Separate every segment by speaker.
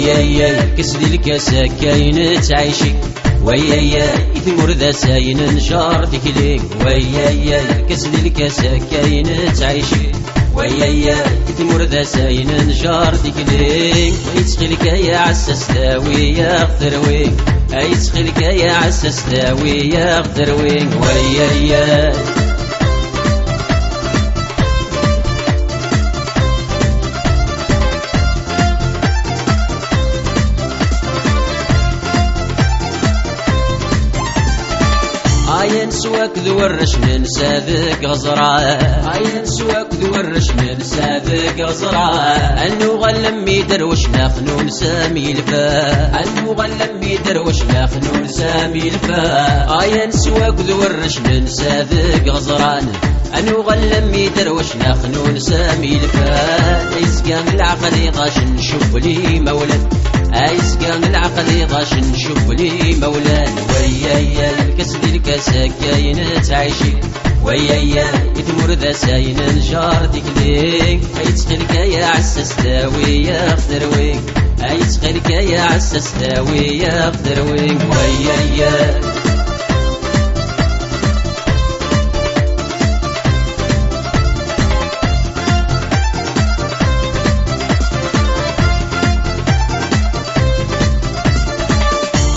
Speaker 1: ويايا كسدي الكاسة كاين تعيشي ويايا يثمر ذا ساين نشار تكلي ويايا كسدي الكاسة كاين تعيشي ويايا يثمر ذا ساين نشار تكلي يتسخلك يا عساس داوي يا غدروي يتسخلك يا عساس داوي يا غدروي ويايا عين سواك ذورش من ساذق غزرة عين سواك ذورش من ساذق غزرة أنو غلم يدروش ناخنون سامي الفا أنو غلم يدروش ناخنون سامي الفا عين سواك ذورش من ساذق غزرة أنو غلم يدروش ناخنون سامي الفا يسقام العقل غاش نشوف لي مولد أيسقام العقل غاش نشوف لي مولان ويايا الكسد الكاسة كاين تعيشي ويايا يثمر ذا ساين نجار تكليك يتسخلك يا عساس داوي يا غدروي يتسخلك يا عساس داوي يا غدروي ويايا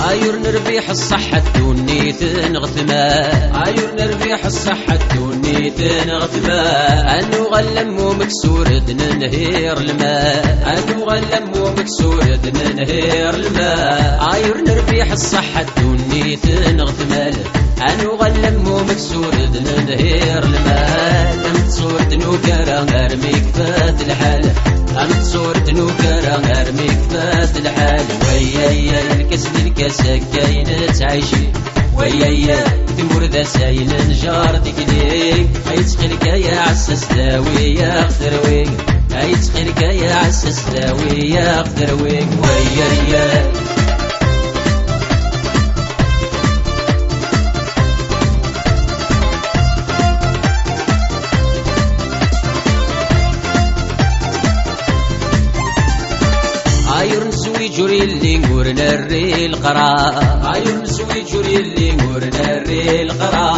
Speaker 1: عيور نربيح الصحة دوني تنغثما عيور نربيح الصحة دوني تنغثما أنو غلم ومكسور ننهير الماء أنو غلم ومكسور ننهير الماء عيور نربيح الصحة دوني تنغثما أنو غلم ومكسور ننهير الماء لم تصور نوكرا أرميك فات الحال أنت صورت نوكرا أرميك فات الحال ويايا الكسد الكاسة كاين تعيشي ويايا تمر ذا ساين نجار تكليك يتسخلك يا عساس داوي يا غدروي يتسخلك يا عساس داوي يا غدروي ويايا عيور نسوي جوري اللي نقورنا الريل قرا عيور نسوي جوري اللي نقورنا الريل قرا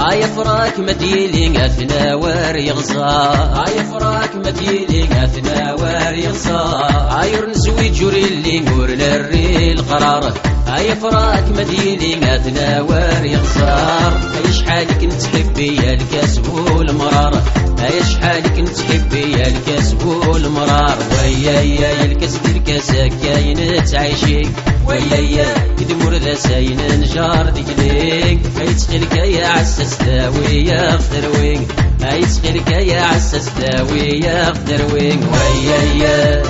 Speaker 1: عيا فراك مديلي اثنا واري غصا عيا فراك مديلي اثنا واري غصا عيور نسوي جوري اللي نقورنا الريل قرار عيا فراك مديلي اثنا واري غصار ايش حالك نتحبي يا الكسب والمرار ايش حالك نتحبي يا الكسب والمرار ويايا الكسب الكاسة كاين تعيشي ويايا يدمر ذا ساين نجار تكليك يتسخلك يا عساس داوي يا غدروي يتسخلك يا عساس داوي يا غدروي ويايا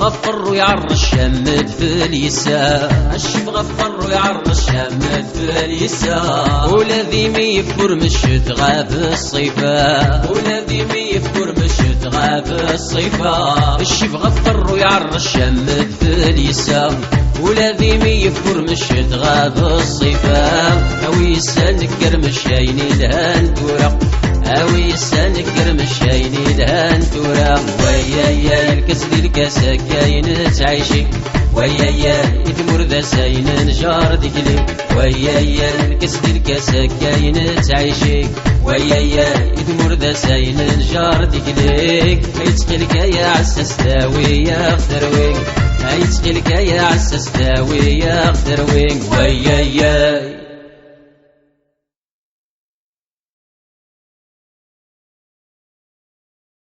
Speaker 1: غفر ويعرش شمد في اليسار الشيب غفر ويعرش شمد في اليسار والذي ما يفكر مش تغاب الصيفة والذي ما يفكر مش تغاب الصيفة الشيب غفر ويعرش شمد في اليسار والذي ما يفكر مش تغاب الصيفة أو يسالك كرمش عيني الهان تورق أوي يسالك كرمش عيني الهان تورق ويايا الكسد الكاسة كاين تعيشي ويايا يثمر ذا ساين نجار تكلي ويايا الكسد الكاسة كاين تعيشي ويايا يثمر ذا ساين نجار تكلي يتسخلك يا عساس داوي يا غدروي يتسخلك يا عساس داوي يا غدروي ويايا